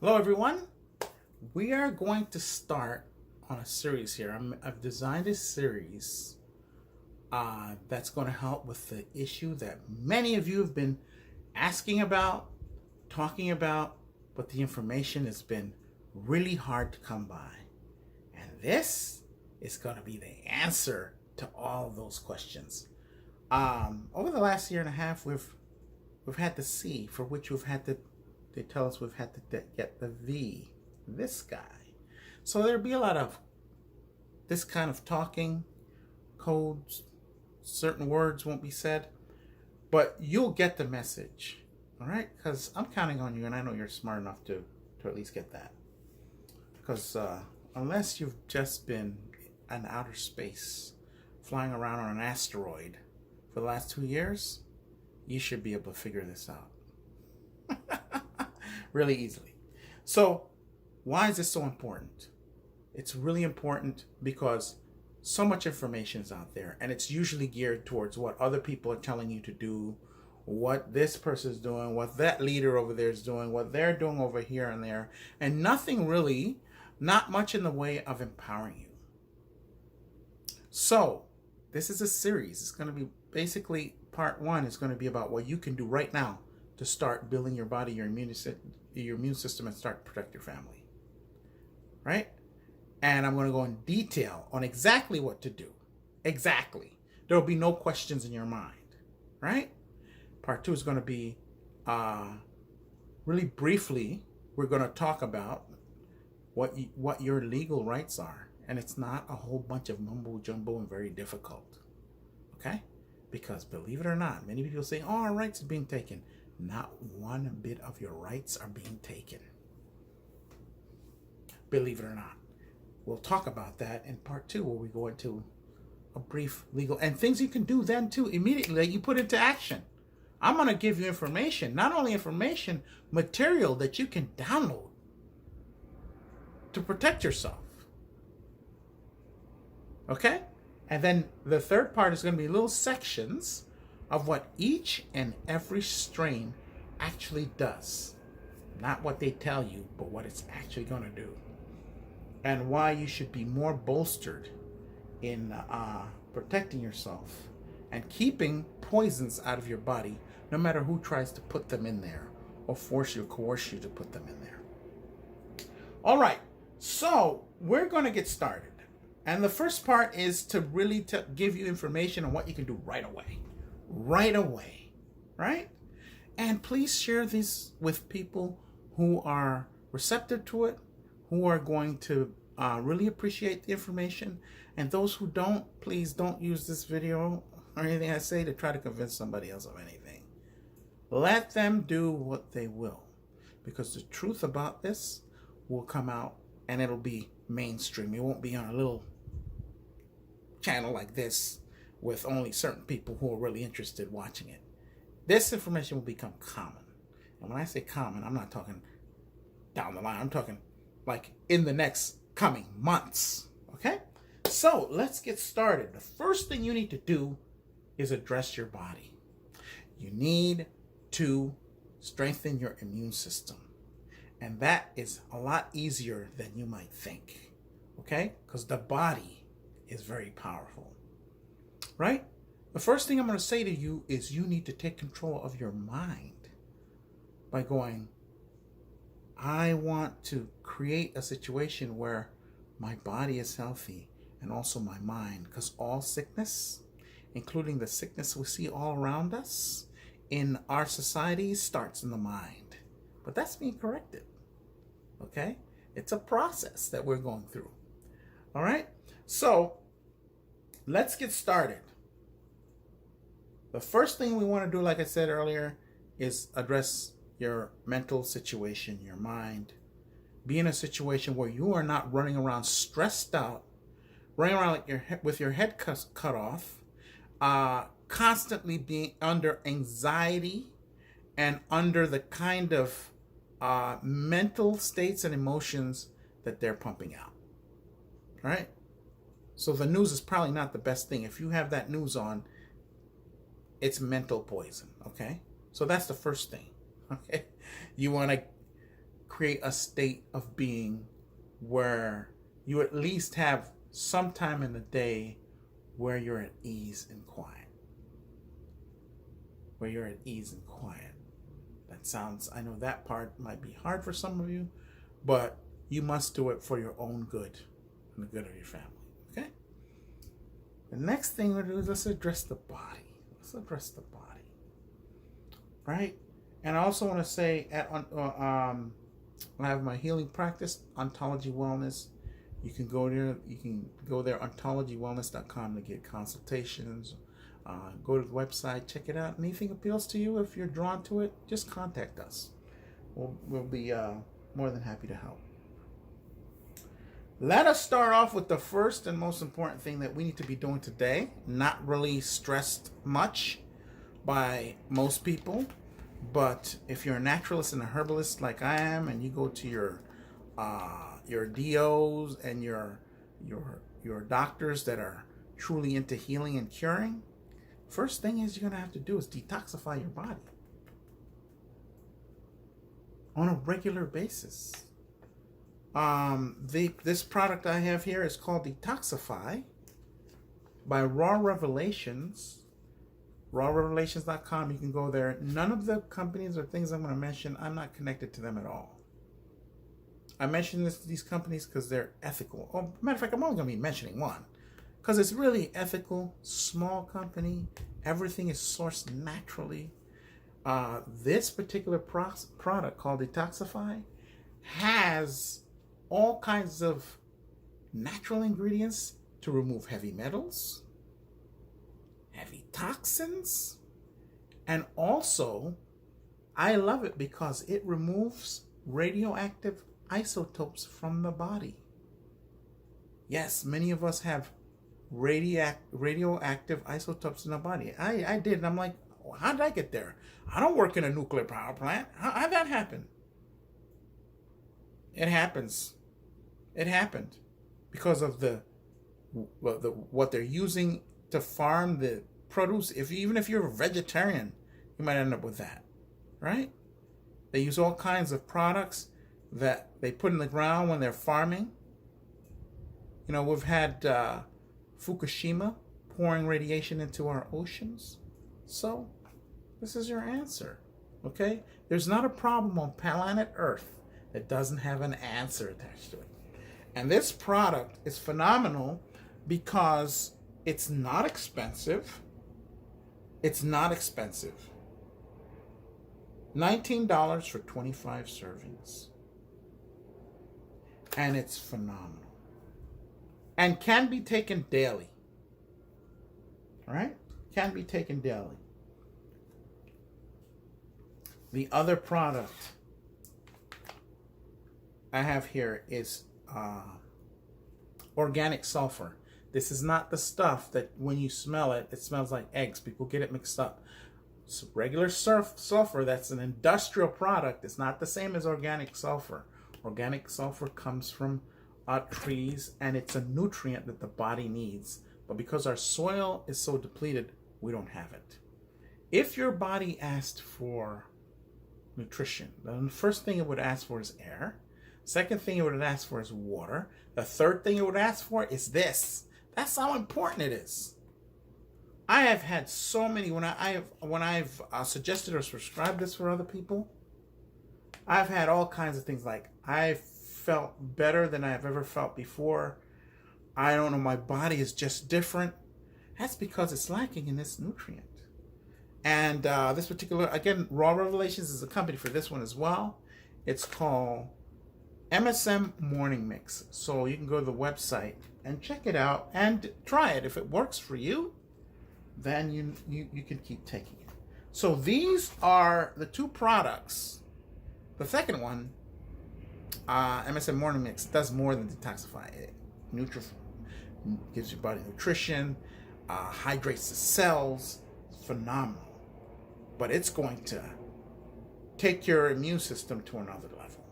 Hello, everyone. We are going to start on a series here. I've designed a series that's going to help with the issue that many of you have been asking about, talking about, but the information has been really hard to come by. And this is going to be the answer to all of those questions. Over the last year and a half, we've had the C, for which we've had to, they tell us we've had to get the V, this guy. So there'll be a lot of this kind of talking, codes, certain words won't be said, but you'll get the message, all right? Because I'm counting on you, and I know you're smart enough to at least get that. Because unless you've just been in outer space, flying around on an asteroid for the last 2 years, you should be able to figure this out really easily. So why is this so important? It's really important because so much information is out there, and it's usually geared towards what other people are telling you to do, what this person's doing, what that leader over there is doing, what they're doing over here and there, and nothing really, not much in the way of empowering you. So this is a series. It's going to be basically part one is going to be about what you can do right now to start building your body, your immune system, and start to protect your family. Right? And I'm going to go in detail on exactly what to do. Exactly. There will be no questions in your mind. Right? Part two is going to be really briefly, we're going to talk about what your legal rights are. And it's not a whole bunch of mumbo jumbo and very difficult. Okay? Because believe it or not, many people say, oh, our rights are being taken. Not one bit of your rights are being taken. Believe it or not. We'll talk about that in part two, where we go into a brief legal and things you can do then too immediately that you put into action. I'm going to give you information, not only information, material that you can download to protect yourself. Okay? And then the third part is going to be little sections of what each and every strain actually does. Not what they tell you, but what it's actually going to do. And why you should be more bolstered in protecting yourself and keeping poisons out of your body, no matter who tries to put them in there or force you or coerce you to put them in there. All right, so we're going to get started. And the first part is to really give you information on what you can do right away. Right away, right? And please share this with people who are receptive to it, who are going to really appreciate the information. And those who don't, please don't use this video or anything I say to try to convince somebody else of anything. Let them do what they will, because the truth about this will come out and it'll be mainstream. It won't be on a little channel like this with only certain people who are really interested watching it. This information will become common. And when I say common, I'm not talking down the line. I'm talking like in the next coming months. Okay? So let's get started. The first thing you need to do is address your body. You need to strengthen your immune system. And that is a lot easier than you might think. Okay? Because the body is very powerful. Right? The first thing I'm going to say to you is you need to take control of your mind by going, I want to create a situation where my body is healthy and also my mind, because all sickness, including the sickness we see all around us in our society, starts in the mind. But that's being corrected. Okay? It's a process that we're going through. All right? So let's get started. The first thing we want to do, like I said earlier, is address your mental situation, your mind. Be in a situation where you are not running around stressed out, running around like with your head cut off, constantly being under anxiety and under the kind of mental states and emotions that they're pumping out. Right? So the news is probably not the best thing. If you have that news on, it's mental poison, okay? So that's the first thing, okay? You want to create a state of being where you at least have some time in the day where you're at ease and quiet. Where you're at ease and quiet. That sounds, I know that part might be hard for some of you, but you must do it for your own good and the good of your family. Okay? The next thing we're going to do is let's address the body. Let's address the body. Right? And I also want to say, I have my healing practice, Ontology Wellness. You can go there. You can go there, ontologywellness.com, to get consultations. Go to the website, check it out. Anything appeals to you, if you're drawn to it, just contact us. We'll be more than happy to help. Let us start off with the first and most important thing that we need to be doing today. Not really stressed much by most people, but if you're a naturalist and a herbalist like I am, and you go to your DOs and your doctors that are truly into healing and curing, first thing is you're going to have to do is detoxify your body on a regular basis. This product I have here is called Detoxify by Raw Revelations. RawRevelations.com. You can go there. None of the companies or things I'm going to mention, I'm not connected to them at all. I mention these companies because they're ethical. Oh, matter of fact, I'm only going to be mentioning one because it's really ethical, small company. Everything is sourced naturally. This particular product called Detoxify has all kinds of natural ingredients to remove heavy metals, heavy toxins, and also I love it because it removes radioactive isotopes from the body. Yes, many of us have radioactive isotopes in our body. I did, and I'm like, how did I get there? I don't work in a nuclear power plant. How'd that happen? It happens. It happened because of what they're using to farm the produce. Even if you're a vegetarian, you might end up with that, right? They use all kinds of products that they put in the ground when they're farming. You know, we've had Fukushima pouring radiation into our oceans. So this is your answer, okay? There's not a problem on planet Earth that doesn't have an answer attached to it. And this product is phenomenal because it's not expensive. It's not expensive. $19 for 25 servings. And it's phenomenal. And can be taken daily. All right? Can be taken daily. The other product I have here is organic sulfur. This is not the stuff that when you smell it, it smells like eggs. People get it mixed up. So regular sulfur, that's an industrial product. It's not the same as organic sulfur. Organic sulfur comes from trees, and it's a nutrient that the body needs. But because our soil is so depleted, we don't have it. If your body asked for nutrition, then the first thing it would ask for is air. Second thing it would ask for is water. The third thing it would ask for is this. That's how important it is. I have had so many, when I've suggested or prescribed this for other people, I've had all kinds of things like I felt better than I've ever felt before. I don't know, my body is just different. That's because it's lacking in this nutrient. And this particular, again, Raw Revelations is a company for this one as well. It's called MSM Morning Mix. So you can go to the website and check it out and try it. If it works for you, then you can keep taking it. So these are the two products. The second one, MSM Morning Mix, does more than detoxify. It gives your body nutrition, hydrates the cells. It's phenomenal. But it's going to take your immune system to another level.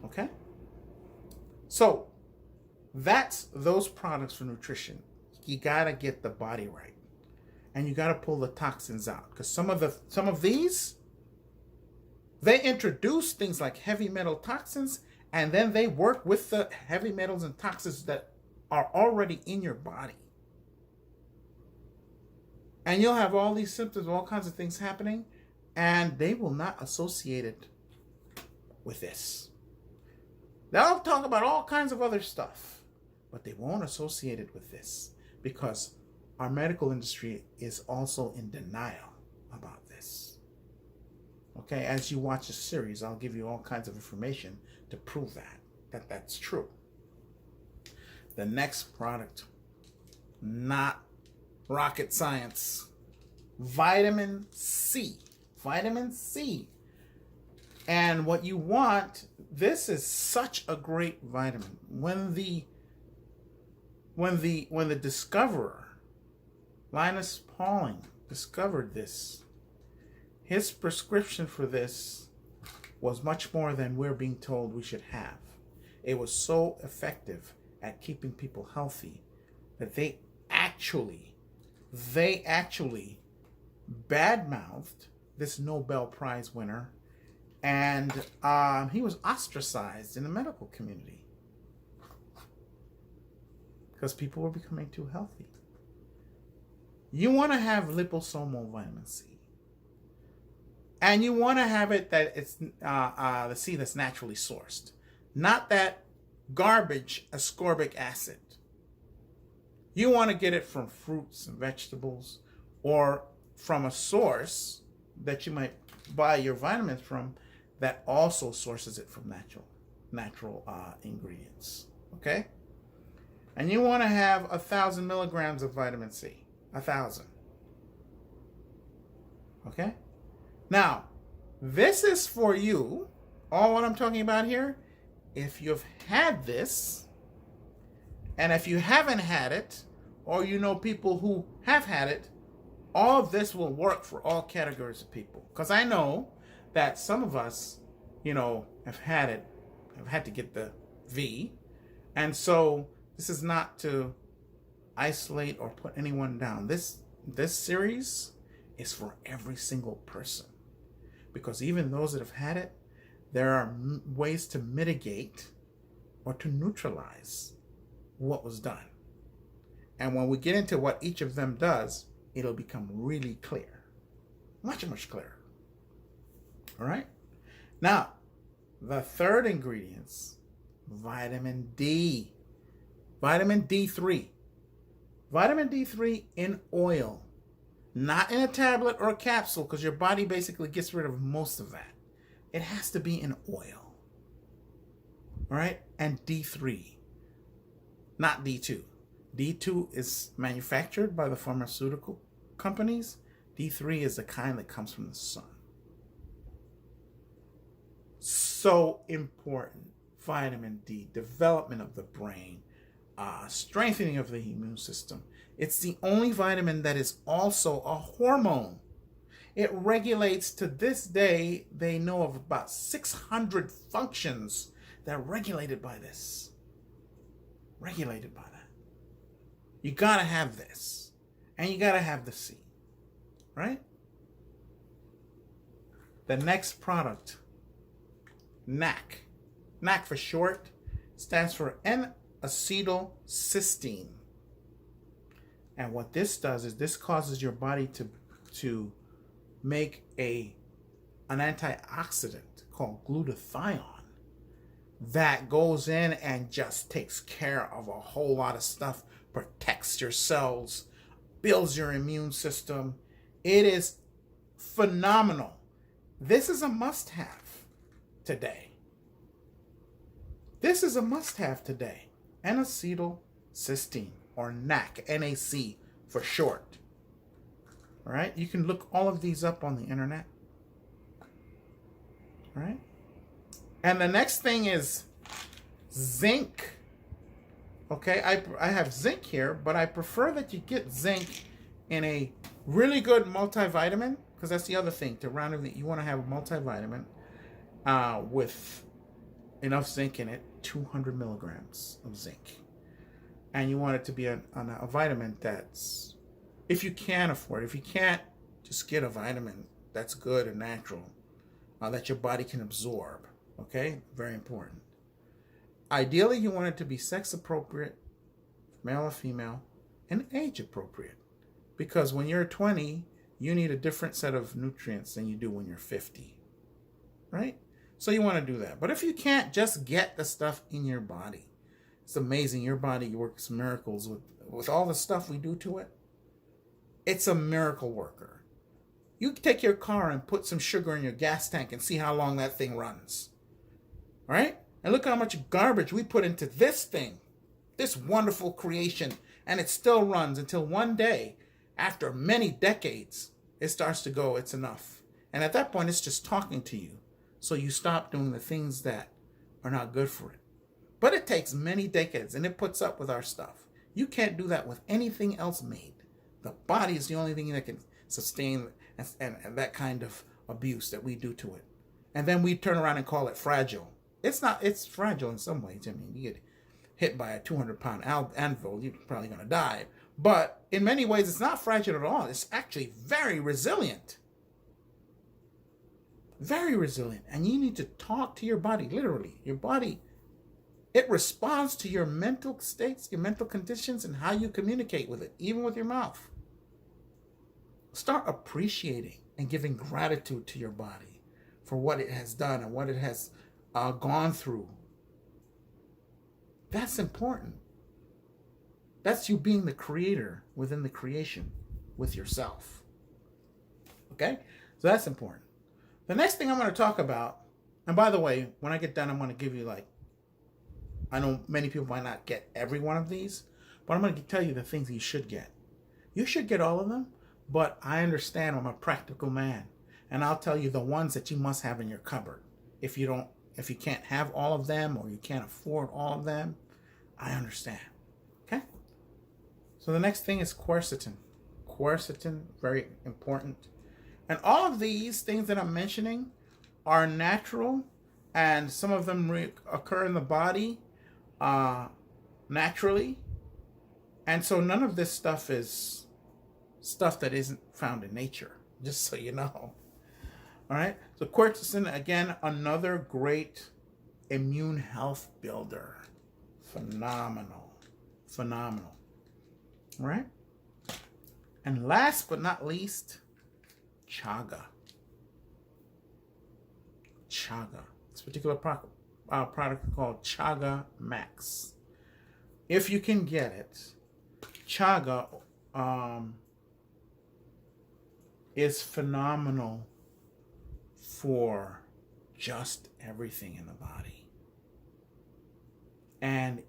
Okay? So that's those products for nutrition. You gotta get the body right, and you gotta pull the toxins out, because some of these They introduce things like heavy metal toxins, and then they work with the heavy metals and toxins that are already in your body. And you'll have all these symptoms, all kinds of things happening, and they will not associate it with this. They'll talk about all kinds of other stuff, but they won't associate it with this because our medical industry is also in denial about this. Okay, as you watch the series, I'll give you all kinds of information to prove that that's true. The next product, not rocket science, vitamin C. Vitamin C. And what you want, this is such a great vitamin. When the discoverer, Linus Pauling, discovered this, his prescription for this was much more than we're being told we should have. It was so effective at keeping people healthy that they actually badmouthed this Nobel Prize winner, and he was ostracized in the medical community because people were becoming too healthy. You want to have liposomal vitamin C, and you want to have it that it's the C that's naturally sourced, not that garbage ascorbic acid. You want to get it from fruits and vegetables, or from a source that you might buy your vitamins from that also sources it from natural ingredients. Okay? And you want to have 1,000 milligrams of vitamin C. 1,000. Okay? Now, this is for you. All what I'm talking about here, if you've had this, and if you haven't had it, or you know people who have had it, all of this will work for all categories of people. Because I know that some of us, have had it, have had to get the V. And so this is not to isolate or put anyone down. This series is for every single person. Because even those that have had it, there are ways to mitigate or to neutralize what was done. And when we get into what each of them does, it'll become really clear. Much, much clearer. All right? Now, the third ingredient's vitamin D. Vitamin D3. Vitamin D3 in oil. Not in a tablet or a capsule, because your body basically gets rid of most of that. It has to be in oil. All right? And D3. Not D2. D2 is manufactured by the pharmaceutical companies. D3 is the kind that comes from the sun. So important. Vitamin D, development of the brain, strengthening of the immune system. It's the only vitamin that is also a hormone. It regulates, to this day, they know of about 600 functions that are regulated by this. Regulated by that. You gotta have this. And you gotta have the C. Right? The next product, NAC. NAC for short stands for N-acetylcysteine. And what this does is this causes your body to make an antioxidant called glutathione that goes in and just takes care of a whole lot of stuff, protects your cells, builds your immune system. It is phenomenal. This is a must-have today. This is a must-have today. N-acetylcysteine, or NAC, NAC for short. All right, you can look all of these up on the internet. All right, and the next thing is zinc. Okay, I have zinc here, but I prefer that you get zinc in a really good multivitamin, because that's the other thing. To round everything, you want to have a multivitamin with enough zinc in it, 200 milligrams of zinc. And you want it to be a vitamin that's, if you can afford it. If you can't, just get a vitamin that's good and natural. that your body can absorb. Okay, very important. Ideally, you want it to be sex appropriate, male or female, and age appropriate. Because when you're 20, you need a different set of nutrients than you do when you're 50. Right? So you want to do that. But if you can't, just get the stuff in your body. It's amazing. Your body works miracles with all the stuff we do to it. It's a miracle worker. You can take your car and put some sugar in your gas tank and see how long that thing runs. All right? And look how much garbage we put into this thing, this wonderful creation, and it still runs until one day, after many decades, it starts to go, it's enough. And at that point, it's just talking to you. So you stop doing the things that are not good for it. But it takes many decades, and it puts up with our stuff. You can't do that with anything else made. The body is the only thing that can sustain and that kind of abuse that we do to it. And then we turn around and call it fragile. It's not, it's fragile in some ways. I mean, you get hit by a 200-pound anvil, you're probably going to die. But in many ways, it's not fragile at all. It's actually very resilient. Very resilient. And you need to talk to your body, literally. Your body, it responds to your mental states, your mental conditions, and how you communicate with it, even with your mouth. Start appreciating and giving gratitude to your body for what it has done and what it has gone through. That's important. That's you being the creator within the creation with yourself. Okay? So that's important. The next thing I'm going to talk about, and by the way, when I get done, I'm going to give you I know many people might not get every one of these, but I'm going to tell you the things you should get. You should get all of them, but I understand I'm a practical man, and I'll tell you the ones that you must have in your cupboard. If you can't have all of them or you can't afford all of them, I understand. Okay? So the next thing is quercetin. Quercetin, very important. And all of these things that I'm mentioning are natural, and some of them occur in the body naturally. And so none of this stuff is stuff that isn't found in nature, just so you know. All right? So quercetin, again, another great immune health builder. Phenomenal. Phenomenal. All right? And last but not least, chaga. Chaga. This particular product called Chaga Max. If you can get it, chaga is phenomenal for just everything in the body. And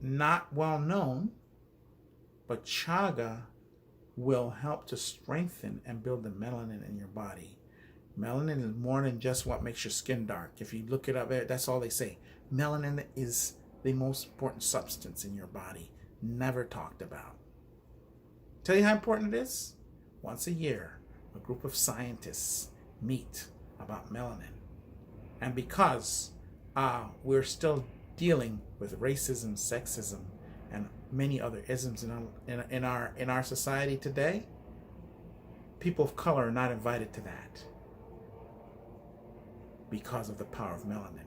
not well known, but chaga will help to strengthen and build the melanin in your body. Melanin is more than just what makes your skin dark. If you look it up, that's all they say. Melanin is the most important substance in your body, never talked about. Tell you how important it is? Once a year, a group of scientists meet about melanin. And because we're still dealing with racism, sexism, and many other isms in our society today, people of color are not invited to that because of the power of melanin.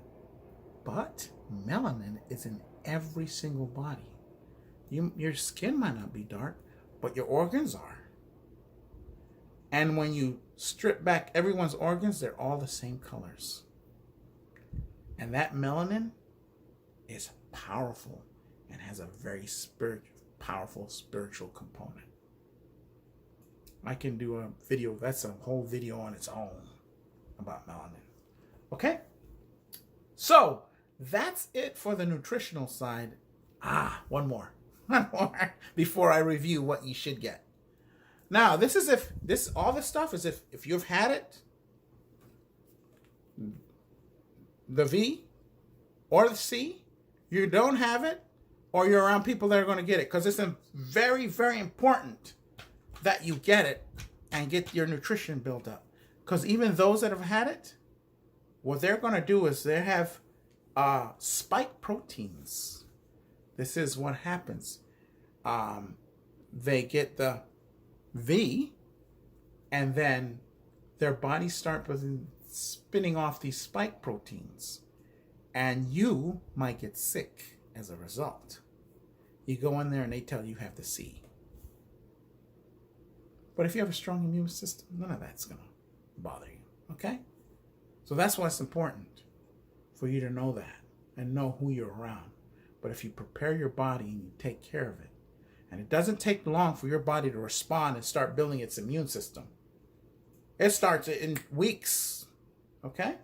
But melanin is in every single body. Your skin might not be dark, but your organs are. And when you strip back everyone's organs, they're all the same colors. And that melanin is powerful and has a very powerful spiritual component. I can do a video, that's a whole video on its own about melanin. Okay? So, that's it for the nutritional side. One more before I review what you should get. Now, all this stuff is if you've had it, the V or the C, you don't have it, or you're around people that are going to get it, because it's very, very important that you get it and get your nutrition built up. Because even those that have had it, what they're going to do is they have spike proteins. This is what happens. They get the V, and then their bodies start spinning off these spike proteins, and you might get sick as a result. You go in there and they tell you have the C. But if you have a strong immune system, none of that's going to bother you, okay? So that's why it's important for you to know that and know who you're around. But if you prepare your body and you take care of it, and it doesn't take long for your body to respond and start building its immune system. It starts in weeks, okay?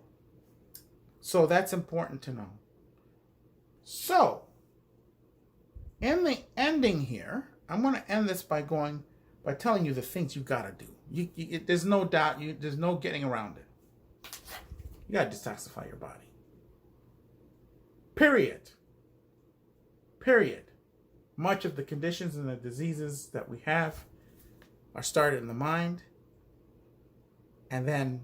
So that's important to know. So, in the ending here, I'm going to end this by telling you the things you got to do. There's no doubt, there's no getting around it. You got to detoxify your body. Period. Much of the conditions and the diseases that we have are started in the mind, and then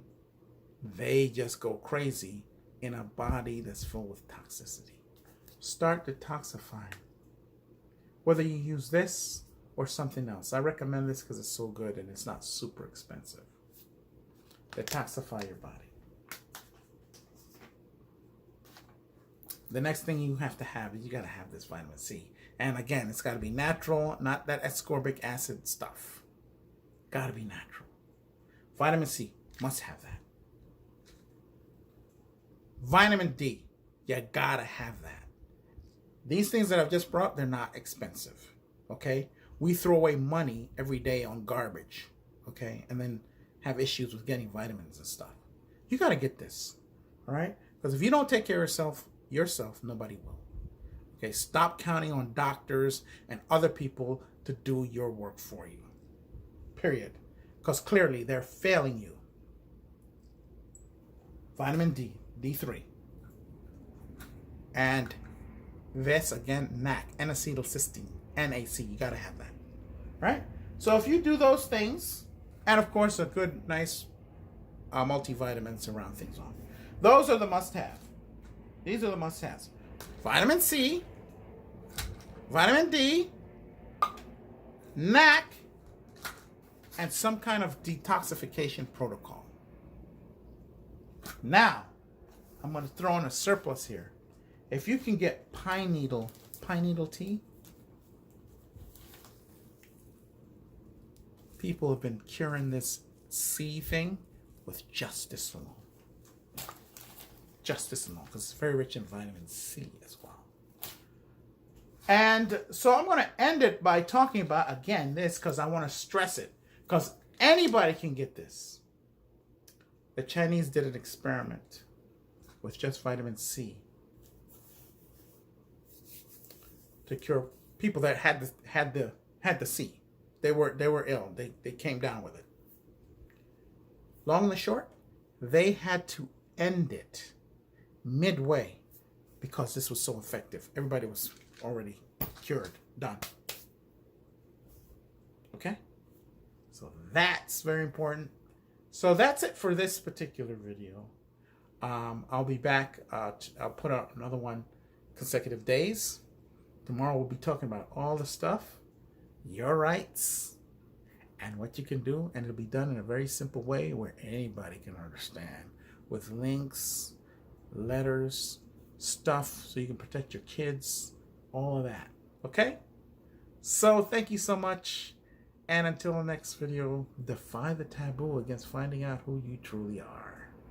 they just go crazy in a body that's full with toxicity. Start detoxifying. Whether you use this or something else. I recommend this because it's so good and it's not super expensive. Detoxify your body. The next thing you have to have is you got to have this vitamin C. And again, it's got to be natural, not that ascorbic acid stuff. Got to be natural. Vitamin C, must have that. Vitamin D, you got to have that. These things that I've just brought, they're not expensive, okay? We throw away money every day on garbage, okay? And then have issues with getting vitamins and stuff. You got to get this, all right? Because if you don't take care of yourself, nobody will. Okay, stop counting on doctors and other people to do your work for you. Period. Because clearly they're failing you. Vitamin D, D3. And this, again, NAC, N-acetylcysteine, NAC. You got to have that. Right? So if you do those things, and of course a good, nice multivitamins to round things off. Those are the must-have. These are the must-haves. Vitamin C, vitamin D, NAC, and some kind of detoxification protocol. Now, I'm going to throw in a surplus here. If you can get pine needle tea, people have been curing this C thing with just this alone. Just this alone, because it's very rich in vitamin C as well. And so I'm going to end it by talking about, again, this, because I want to stress it, because anybody can get this. The Chinese did an experiment with just vitamin C to cure people that had the C. They were ill. They came down with it. Long and short, they had to end it midway because this was so effective. Everybody was already cured, done. Okay? So that's very important. So that's it for this particular video. I'll be back. I'll put out another one consecutive days. Tomorrow we'll be talking about all the stuff, your rights, and what you can do. And it'll be done in a very simple way where anybody can understand, with links, letters, stuff, so you can protect your kids, all of that. Okay? So thank you so much. And until the next video, defy the taboo against finding out who you truly are.